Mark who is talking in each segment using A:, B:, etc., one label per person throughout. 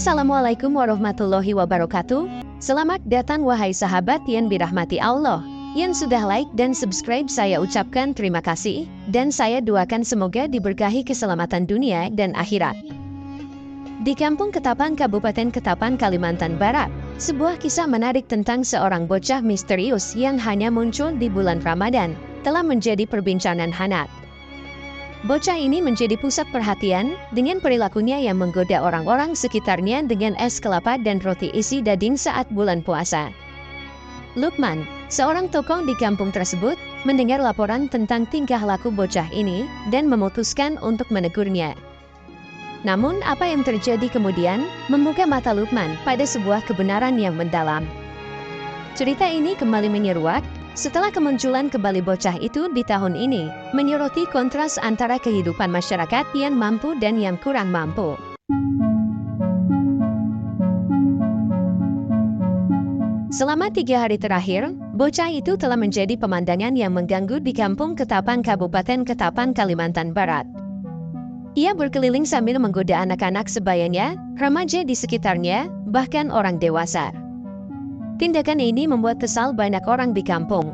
A: Assalamualaikum warahmatullahi wabarakatuh. Selamat datang wahai sahabat yang dirahmati Allah. Yang sudah like dan subscribe saya ucapkan terima kasih, dan saya doakan semoga diberkahi keselamatan dunia dan akhirat. Di Kampung Ketapang, Kabupaten Ketapang, Kalimantan Barat, sebuah kisah menarik tentang seorang bocah misterius yang hanya muncul di bulan Ramadan, telah menjadi perbincangan hangat. Bocah ini menjadi pusat perhatian dengan perilakunya yang menggoda orang-orang sekitarnya dengan es kelapa dan roti isi daging saat bulan puasa. Lukman, seorang tokoh di kampung tersebut, mendengar laporan tentang tingkah laku bocah ini dan memutuskan untuk menegurnya. Namun apa yang terjadi kemudian membuka mata Lukman pada sebuah kebenaran yang mendalam. Cerita ini kembali menyeruak setelah kemunculan kembali bocah itu di tahun ini, menyoroti kontras antara kehidupan masyarakat yang mampu dan yang kurang mampu. Selama 3 hari terakhir, bocah itu telah menjadi pemandangan yang mengganggu di Kampung Ketapang, Kabupaten Ketapang, Kalimantan Barat. Ia berkeliling sambil menggoda anak-anak sebayanya, remaja di sekitarnya, bahkan orang dewasa. Tindakan ini membuat kesal banyak orang di kampung.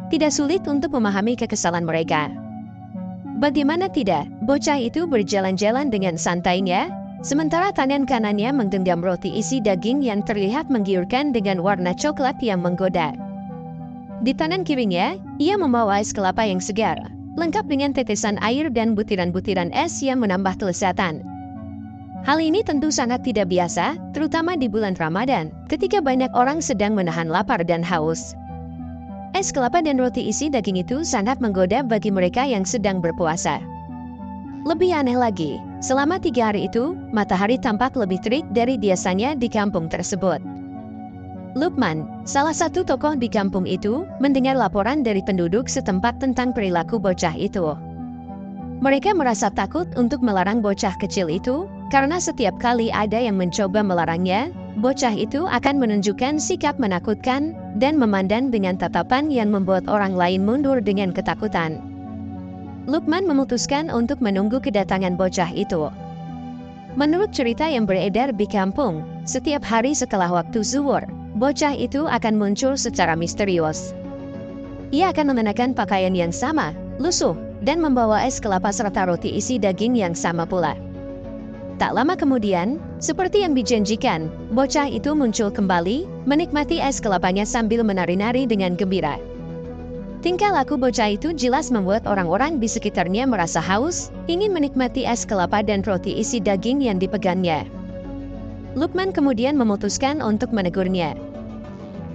A: Tidak sulit untuk memahami kekesalan mereka. Bagaimana tidak, bocah itu berjalan-jalan dengan santainya, sementara tangan kanannya menggenggam roti isi daging yang terlihat menggiurkan dengan warna coklat yang menggoda. Di tangan kirinya, ia membawa es kelapa yang segar, lengkap dengan tetesan air dan butiran-butiran es yang menambah kelezatan. Hal ini tentu sangat tidak biasa, terutama di bulan Ramadan, ketika banyak orang sedang menahan lapar dan haus. Es kelapa dan roti isi daging itu sangat menggoda bagi mereka yang sedang berpuasa. Lebih aneh lagi, selama 3 hari itu, matahari tampak lebih terik dari biasanya di kampung tersebut. Lukman, salah satu tokoh di kampung itu, mendengar laporan dari penduduk setempat tentang perilaku bocah itu. Mereka merasa takut untuk melarang bocah kecil itu, karena setiap kali ada yang mencoba melarangnya, bocah itu akan menunjukkan sikap menakutkan dan memandang dengan tatapan yang membuat orang lain mundur dengan ketakutan. Lukman memutuskan untuk menunggu kedatangan bocah itu. Menurut cerita yang beredar di kampung, setiap hari setelah waktu zuhur, bocah itu akan muncul secara misterius. Ia akan mengenakan pakaian yang sama, lusuh, dan membawa es kelapa serta roti isi daging yang sama pula. Tak lama kemudian, seperti yang dijanjikan, bocah itu muncul kembali, menikmati es kelapanya sambil menari-nari dengan gembira. Tingkah laku bocah itu jelas membuat orang-orang di sekitarnya merasa haus, ingin menikmati es kelapa dan roti isi daging yang dipegangnya. Lukman kemudian memutuskan untuk menegurnya.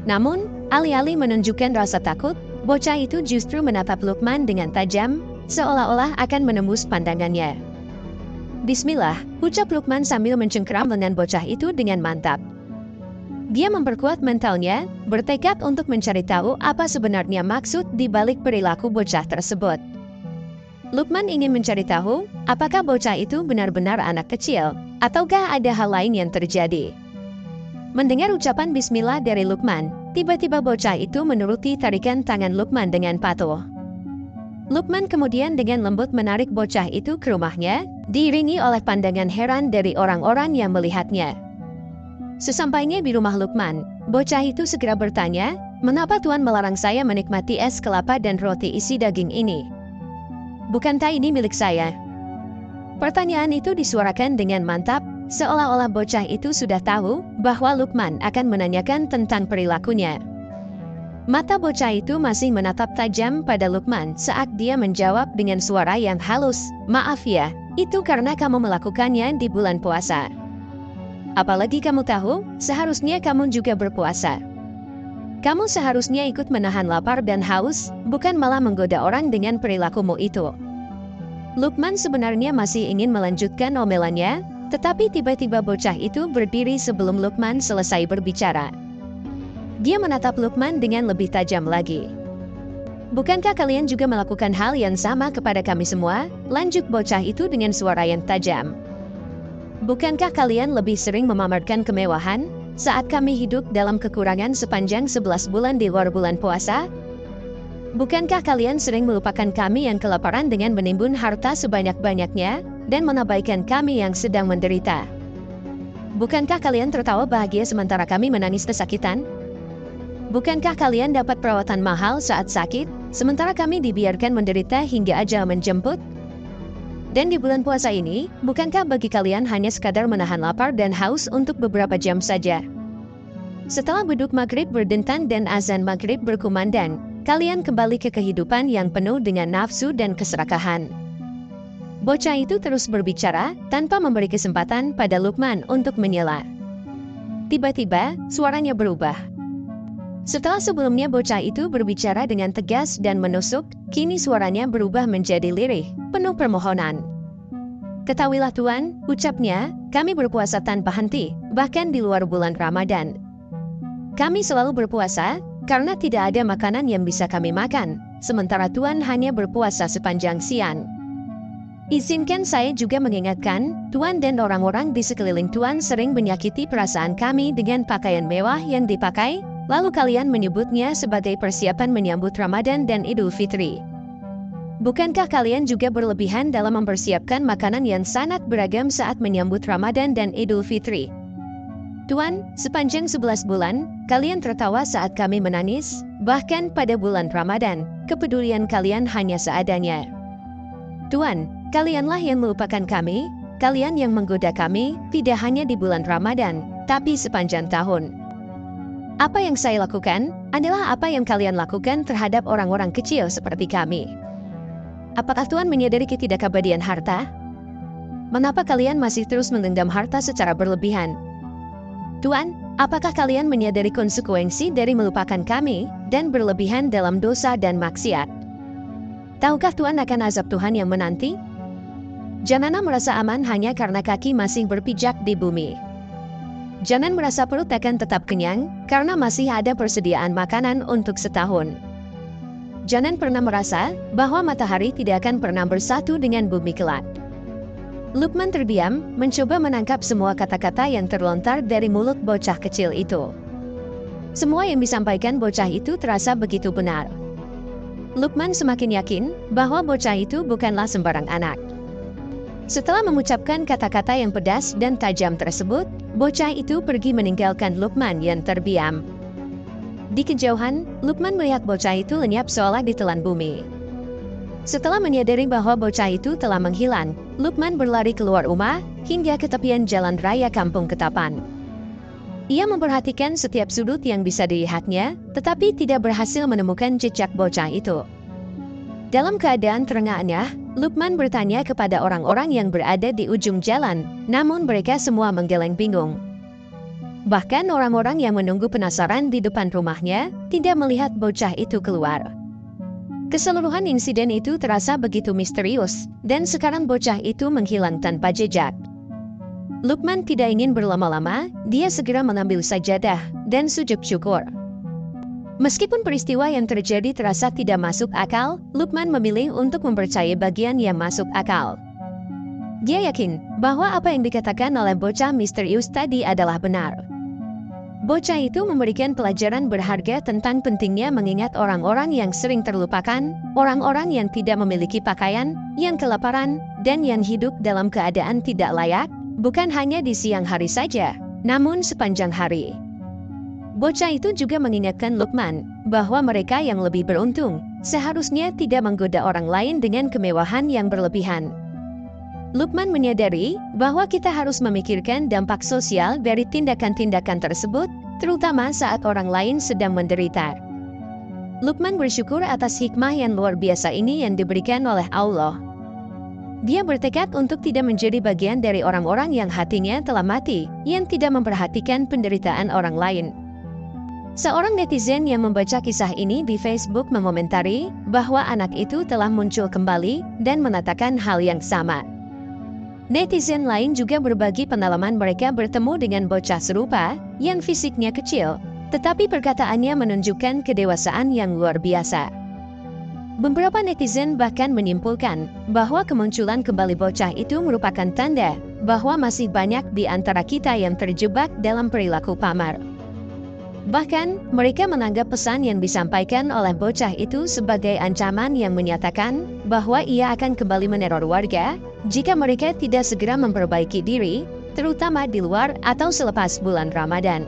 A: Namun, alih-alih menunjukkan rasa takut, bocah itu justru menatap Lukman dengan tajam, seolah-olah akan menembus pandangannya. Bismillah, ucap Lukman sambil mencengkeram lengan bocah itu dengan mantap. Dia memperkuat mentalnya, bertekad untuk mencari tahu apa sebenarnya maksud di balik perilaku bocah tersebut. Lukman ingin mencari tahu, apakah bocah itu benar-benar anak kecil, ataukah ada hal lain yang terjadi. Mendengar ucapan Bismillah dari Lukman, tiba-tiba bocah itu menuruti tarikan tangan Lukman dengan patuh. Lukman kemudian dengan lembut menarik bocah itu ke rumahnya, diiringi oleh pandangan heran dari orang-orang yang melihatnya. Sesampainya di rumah Lukman, bocah itu segera bertanya, "Mengapa Tuan melarang saya menikmati es kelapa dan roti isi daging ini? Bukankah ini milik saya?" Pertanyaan itu disuarakan dengan mantap, seolah-olah bocah itu sudah tahu bahwa Lukman akan menanyakan tentang perilakunya. Mata bocah itu masih menatap tajam pada Lukman saat dia menjawab dengan suara yang halus, "Maaf ya, itu karena kamu melakukannya di bulan puasa. Apalagi kamu tahu, seharusnya kamu juga berpuasa. Kamu seharusnya ikut menahan lapar dan haus, bukan malah menggoda orang dengan perilakumu itu." Lukman sebenarnya masih ingin melanjutkan omelannya, tetapi tiba-tiba bocah itu berdiri sebelum Lukman selesai berbicara. Dia menatap Lukman dengan lebih tajam lagi. "Bukankah kalian juga melakukan hal yang sama kepada kami semua?" lanjut bocah itu dengan suara yang tajam. "Bukankah kalian lebih sering memamerkan kemewahan, saat kami hidup dalam kekurangan sepanjang 11 bulan di luar bulan puasa? Bukankah kalian sering melupakan kami yang kelaparan dengan menimbun harta sebanyak-banyaknya, dan mengabaikan kami yang sedang menderita? Bukankah kalian tertawa bahagia sementara kami menangis kesakitan? Bukankah kalian dapat perawatan mahal saat sakit, sementara kami dibiarkan menderita hingga ajal menjemput? Dan di bulan puasa ini, bukankah bagi kalian hanya sekadar menahan lapar dan haus untuk beberapa jam saja? Setelah beduk maghrib berdentan dan azan maghrib berkumandang, kalian kembali ke kehidupan yang penuh dengan nafsu dan keserakahan. Bocah itu terus berbicara tanpa memberi kesempatan pada Luqman untuk menyela. Tiba-tiba, suaranya berubah. Setelah sebelumnya bocah itu berbicara dengan tegas dan menusuk, kini suaranya berubah menjadi lirih, penuh permohonan. Ketahuilah Tuan, ucapnya, kami berpuasa tanpa henti, bahkan di luar bulan Ramadan. Kami selalu berpuasa, karena tidak ada makanan yang bisa kami makan, sementara Tuan hanya berpuasa sepanjang siang. Izinkan saya juga mengingatkan, Tuan dan orang-orang di sekeliling Tuan sering menyakiti perasaan kami dengan pakaian mewah yang dipakai, lalu kalian menyebutnya sebagai persiapan menyambut Ramadan dan Idul Fitri. Bukankah kalian juga berlebihan dalam mempersiapkan makanan yang sangat beragam saat menyambut Ramadan dan Idul Fitri? Tuan, sepanjang 11 bulan, kalian tertawa saat kami menangis, bahkan pada bulan Ramadan, kepedulian kalian hanya seadanya. Tuan, kalianlah yang melupakan kami, kalian yang menggoda kami, tidak hanya di bulan Ramadan, tapi sepanjang tahun. Apa yang saya lakukan, adalah apa yang kalian lakukan terhadap orang-orang kecil seperti kami. Apakah Tuan menyadari ketidakabadian harta? Mengapa kalian masih terus menggenggam harta secara berlebihan? Tuan, apakah kalian menyadari konsekuensi dari melupakan kami, dan berlebihan dalam dosa dan maksiat? Tahukah Tuan akan azab Tuhan yang menanti? Janganlah merasa aman hanya karena kaki masih berpijak di bumi. Jangan merasa perut akan tetap kenyang, karena masih ada persediaan makanan untuk setahun. Jangan pernah merasa bahwa matahari tidak akan pernah bersatu dengan bumi kelak. Luqman terdiam, mencoba menangkap semua kata-kata yang terlontar dari mulut bocah kecil itu. Semua yang disampaikan bocah itu terasa begitu benar. Luqman semakin yakin bahwa bocah itu bukanlah sembarang anak. Setelah mengucapkan kata-kata yang pedas dan tajam tersebut, bocah itu pergi meninggalkan Luqman yang terdiam. Di kejauhan, Luqman melihat bocah itu lenyap seolah ditelan bumi. Setelah menyadari bahwa bocah itu telah menghilang, Luqman berlari keluar rumah hingga ke tepian jalan raya kampung Ketapan. Ia memperhatikan setiap sudut yang bisa dilihatnya, tetapi tidak berhasil menemukan jejak bocah itu. Dalam keadaan terengah-engah, Luqman bertanya kepada orang-orang yang berada di ujung jalan, namun mereka semua menggeleng bingung. Bahkan orang-orang yang menunggu penasaran di depan rumahnya, tidak melihat bocah itu keluar. Keseluruhan insiden itu terasa begitu misterius, dan sekarang bocah itu menghilang tanpa jejak. Luqman tidak ingin berlama-lama, dia segera mengambil sajadah dan sujud syukur. Meskipun peristiwa yang terjadi terasa tidak masuk akal, Luqman memilih untuk mempercayai bagian yang masuk akal. Dia yakin bahwa apa yang dikatakan oleh bocah misterius tadi adalah benar. Bocah itu memberikan pelajaran berharga tentang pentingnya mengingat orang-orang yang sering terlupakan, orang-orang yang tidak memiliki pakaian, yang kelaparan, dan yang hidup dalam keadaan tidak layak, bukan hanya di siang hari saja, namun sepanjang hari. Bocah itu juga mengingatkan Luqman bahwa mereka yang lebih beruntung seharusnya tidak menggoda orang lain dengan kemewahan yang berlebihan. Luqman menyadari bahwa kita harus memikirkan dampak sosial dari tindakan-tindakan tersebut, terutama saat orang lain sedang menderita. Luqman bersyukur atas hikmah yang luar biasa ini yang diberikan oleh Allah. Dia bertekad untuk tidak menjadi bagian dari orang-orang yang hatinya telah mati, yang tidak memperhatikan penderitaan orang lain. Seorang netizen yang membaca kisah ini di Facebook mengomentari bahwa anak itu telah muncul kembali dan mengatakan hal yang sama. Netizen lain juga berbagi pengalaman mereka bertemu dengan bocah serupa yang fisiknya kecil, tetapi perkataannya menunjukkan kedewasaan yang luar biasa. Beberapa netizen bahkan menyimpulkan bahwa kemunculan kembali bocah itu merupakan tanda bahwa masih banyak di antara kita yang terjebak dalam perilaku pamar. Bahkan, mereka menganggap pesan yang disampaikan oleh bocah itu sebagai ancaman yang menyatakan bahwa ia akan kembali meneror warga jika mereka tidak segera memperbaiki diri, terutama di luar atau selepas bulan Ramadan.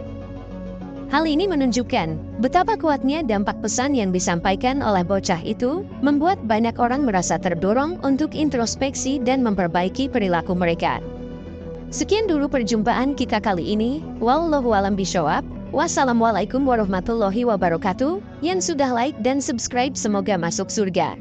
A: Hal ini menunjukkan betapa kuatnya dampak pesan yang disampaikan oleh bocah itu, membuat banyak orang merasa terdorong untuk introspeksi dan memperbaiki perilaku mereka. Sekian dulu perjumpaan kita kali ini. Wallahu a'lam bishawab. Wassalamualaikum warahmatullahi wabarakatuh. Yang sudah like dan subscribe semoga masuk surga.